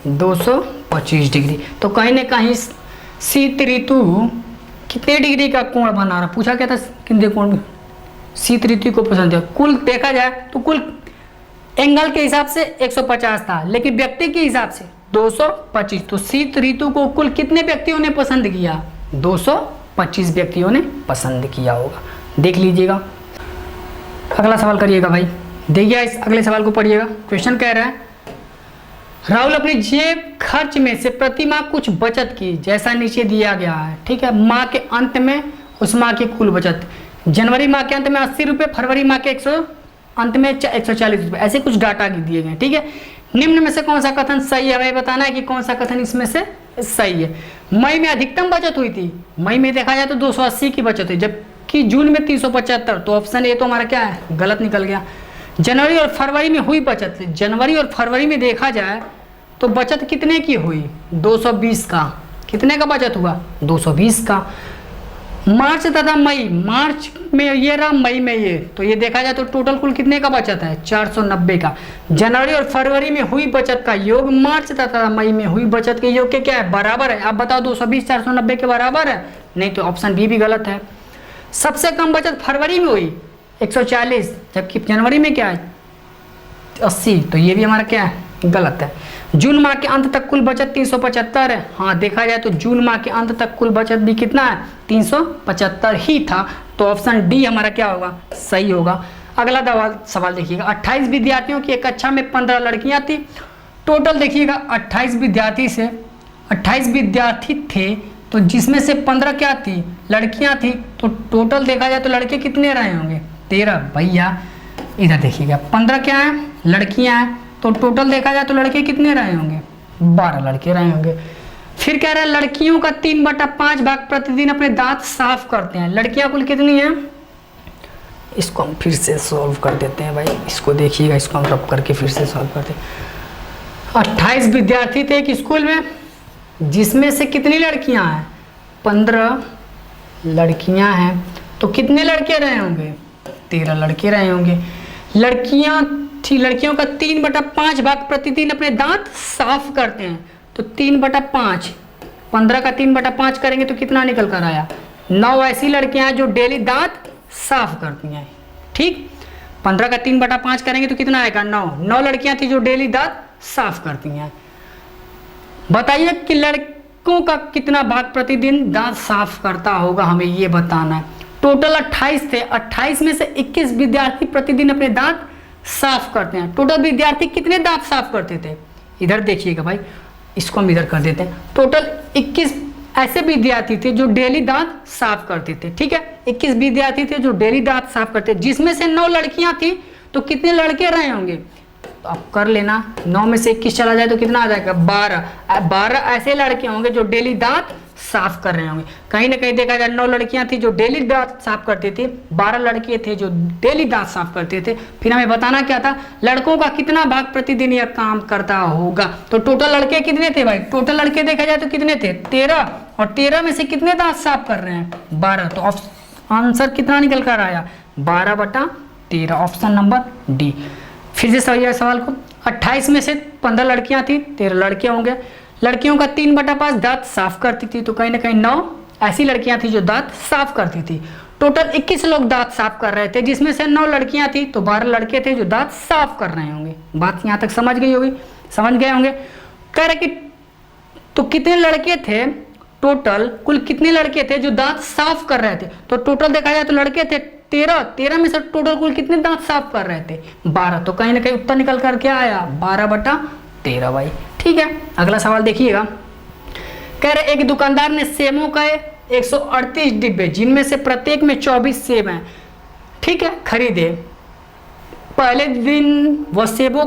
225 डिग्री। तो कहीं ना कहीं शीत ऋतु कितने डिग्री का कोण बना रहा, पूछा क्या था कितने कोण शीत ऋतु को पसंद है। कुल देखा जाए तो कुल एंगल के हिसाब से 150 था, लेकिन व्यक्ति के हिसाब से 225, तो शीत ऋतु को कुल कितने व्यक्तियों ने पसंद किया, 225 व्यक्तियों ने पसंद किया होगा। देख लीजिएगा, अगला सवाल करिएगा भाई, देखिए इस अगले सवाल को पढ़िएगा। क्वेश्चन कह रहा है राहुल अपनी जेब खर्च में से प्रति माह कुछ बचत की, जैसा नीचे दिया गया है। ठीक है, माह के अंत में उस माह की कुल बचत, जनवरी माह के अंत में 80 रुपये, फरवरी माह के अंत में 140 रुपये, ऐसे कुछ डाटा दिए गए। ठीक है, निम्न में से कौन सा कथन सही है, हमें बताना है कि कौन सा कथन इसमें से सही है। मई में अधिकतम बचत हुई थी, मई में देखा जाए तो 280 की बचत हुई, जबकि जून में 375, तो ऑप्शन ए तो हमारा क्या है, गलत निकल गया। जनवरी और फरवरी में हुई बचत, जनवरी और फरवरी में देखा जाए तो बचत कितने की हुई, 220 का, कितने का बचत हुआ 220 का। मार्च तथा मई, मार्च में ये रहा, मई में ये, तो ये देखा जाए तो टोटल कुल कितने का बचत है 490 का। जनवरी और फरवरी में हुई बचत का योग मार्च तथा मई में हुई बचत के योग के क्या है, बराबर है। आप बताओ 220 490 के बराबर है, नहीं तो ऑप्शन बी भी गलत है। सबसे कम बचत फरवरी में हुई 140, जबकि जनवरी में क्या है 80, तो ये भी हमारा क्या है, गलत है। जून माह के अंत तक कुल बचत 375 है, हाँ देखा जाए तो जून माह के अंत तक कुल बचत भी कितना है 375 ही था, तो ऑप्शन डी हमारा क्या होगा, सही होगा। अगला सवाल देखिएगा, 28 विद्यार्थियों की एक कक्षा में 15 लड़कियां थी, टोटल देखिएगा 28 विद्यार्थी थे, तो जिसमें से 15 क्या थी, लड़कियां थी, तो टोटल देखा जाए तो लड़के कितने रहे होंगे 13। भैया इधर देखिएगा 15 क्या है, लड़कियां हैं, तो टोटल देखा जाए तो लड़के कितने रहे होंगे 12 लड़के रहे होंगे। फिर कह रहा है लड़कियों का 3/5 भाग प्रतिदिन अपने दांत साफ करते हैं, लड़कियां कुल कितनी हैं, इसको हम फिर से सॉल्व कर देते हैं भाई, इसको देखिएगा, इसको हम रब करके फिर से सॉल्व करते हैं। 28 विद्यार्थी थे एक स्कूल में, जिसमें से कितनी लड़कियां हैं 15 लड़कियां हैं, तो कितने लड़के रहे होंगे 13 लड़के रहे होंगे। लड़कियों का 3/5 भाग प्रतिदिन अपने दांत साफ करते हैं, तो 3/5, 15 का 3/5 करेंगे तो कितना निकल कर आया, 9 ऐसी लड़कियां हैं जो डेली दांत साफ करती हैं। ठीक, 15 का 3/5 करेंगे तो कितना आएगा 9 लड़कियां थी जो डेली दांत साफ करती हैं। बताइए कि लड़कों का कितना भाग प्रतिदिन दांत साफ करता होगा, हमें ये बताना है। टोटल 28 थे, 28 में से 21 विद्यार्थी प्रतिदिन अपने दांत साफ करते हैं। टोटल विद्यार्थी कितने दांत साफ करते थे, इधर देखिएगा भाई, इसको हम इधर कर देते हैं। टोटल 21 ऐसे विद्यार्थी थे जो डेली दांत साफ करते थे। ठीक है, 21 विद्यार्थी थे जो डेली दांत साफ करते, जिसमें से 9 लड़कियां थी, तो कितने लड़के रहे होंगे, तो आप कर लेना, 9 में से 21 चला जाए तो कितना आ जाएगा 12 ऐसे लड़के होंगे जो डेली दांत साफ कर रहे होंगे। कहीं ना कहीं देखा जाए 9 लड़कियां थी जो डेली दांत साफ करते थे, 12 लड़के थे जो डेली दांत साफ करते थे। फिर हमें बताना क्या था, लड़कों का कितना भाग प्रतिदिन यह काम करता होगा। तो टोटल लड़के कितने थे भाई, टोटल लड़के देखा जाए तो कितने थे 13, और 13 में से कितने दांत साफ कर रहे हैं 12, तो आंसर कितना निकल कर आया 12/13, ऑप्शन नंबर डी। फिर से सवाल को, 28 में से 15 लड़कियां थी, 13 लड़के होंगे। लड़कियों का 3/5 दांत साफ करती थी, तो कहीं ना कहीं 9 ऐसी लड़कियां थी जो दांत साफ करती थी। टोटल 21 लोग दांत साफ कर रहे थे, जिसमें से 9 लड़कियां थी, तो 12 लड़के थे जो दांत साफ कर रहे होंगे। बात यहाँ तक समझ गए होंगे। कह रहे कि तो कितने लड़के थे टोटल कुल कितने लड़के थे जो दांत साफ कर रहे थे? तो टोटल देखा जाए तो लड़के थे 13 में से टोटल कुल कितने दांत साफ कर रहे थे? 12। तो कहीं ना कहीं उत्तर निकल कर क्या आया? 12/13 भाई। ठीक है, अगला सवाल देखिएगा। कह रहे एक दुकानदार ने सेबों का 138 डिब्बे जिनमें से प्रत्येक में 24 सेब हैं, ठीक है, खरीदे। पहले दिन वह सेबों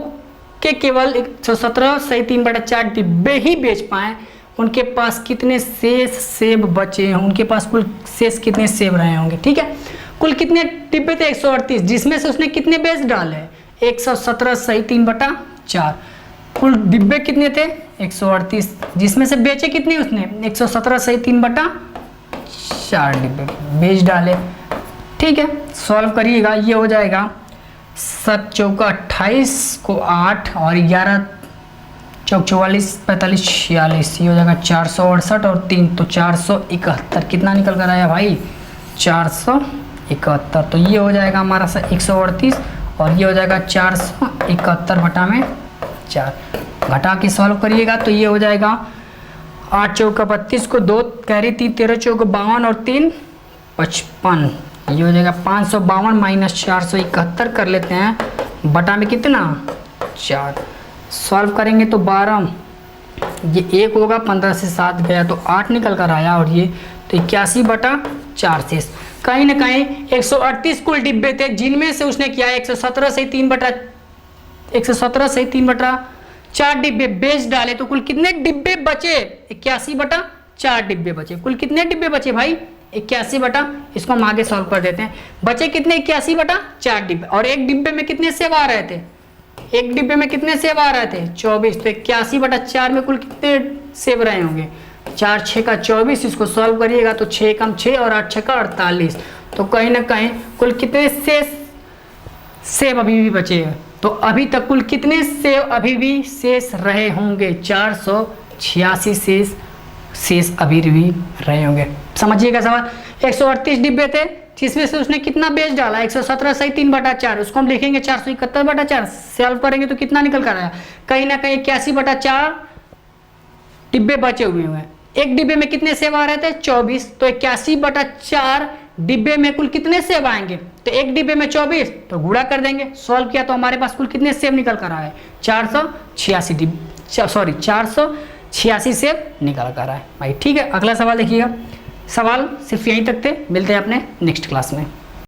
के केवल 117 सही 3/4 डिब्बे ही बेच पाए। उनके पास कितने शेष सेब बचे हैं? उनके पास कुल शेष कितने सेब रहे होंगे? ठीक है, कुल कितने डिब्बे थे? 138, जिसमें से उसने कितने बेच डाले? 117 सही 3/4। कुल डिब्बे कितने थे? 138, जिसमें से बेचे कितने उसने? 117 सही 3/4 डिब्बे बेच डाले। ठीक है, सॉल्व करिएगा, ये हो जाएगा 7 चौका 28 को 8 और 11 चौक 44 45 46, ये हो जाएगा 468 और 3 तो 471। कितना निकल कर आया भाई? 471। तो ये हो जाएगा हमारा 138 और ये हो जाएगा 471/4। घटा के सॉल्व करिएगा तो ये हो जाएगा 8 चौका 32 को 2 कैरी 3 13 चौका 52 और 3 55, ये हो जाएगा 552 माइनस 471 कर लेते हैं, बटा में कितना? 4। सॉल्व करेंगे तो 12, ये 1 होगा, 15 से 7 गया तो 8 निकल कर आया और ये तो 81/4 शेष। कहीं ना कहीं 138 कुल डिब्बे थे जिनमें से उसने किया 117 से 3/4 डिब्बे बेच डाले। तो कुल कितने डिब्बे बचे? 81/4 डिब्बे बचे। कुल कितने डिब्बे बचे भाई? 81 इसको हम आगे सॉल्व कर देते हैं। बचे कितने? 81/4 डिब्बे। और एक डिब्बे में कितने सेब आ रहे थे? एक डिब्बे में कितने सेब आ रहे थे? 24। तो 81/4 में कुल कितने सेब रहे होंगे? 4 6 का 24। इसको सॉल्व करिएगा तो 6 कम 6 और 8 6 का 48। तो कहीं ना कहीं कुल कितने सेब अभी भी बचे हैं? तो अभी तक कुल कितने सेब अभी भी शेष रहे होंगे? 486 शेष अभी भी रहे होंगे। समझिएगा सवाल। 138 डिब्बे थे जिसमें से उसने कितना बेच डाला? 117 सही 3/4। उसको हम लिखेंगे 471/4। सॉल्व करेंगे तो कितना निकल कर आया? कहीं ना कहीं 81/4 डिब्बे बचे हुए हैं। एक डिब्बे में कितने सेब आ रहे थे? 24। तो 81/4 डिब्बे में कुल कितने सेब आएंगे? तो एक डिब्बे में 24, तो गुणा कर देंगे। सॉल्व किया तो हमारे पास कुल कितने सेब निकल कर आए? 486 सेब निकल कर आए भाई। ठीक है, अगला सवाल देखिएगा। सवाल सिर्फ यहीं तक थे, मिलते हैं अपने नेक्स्ट क्लास में।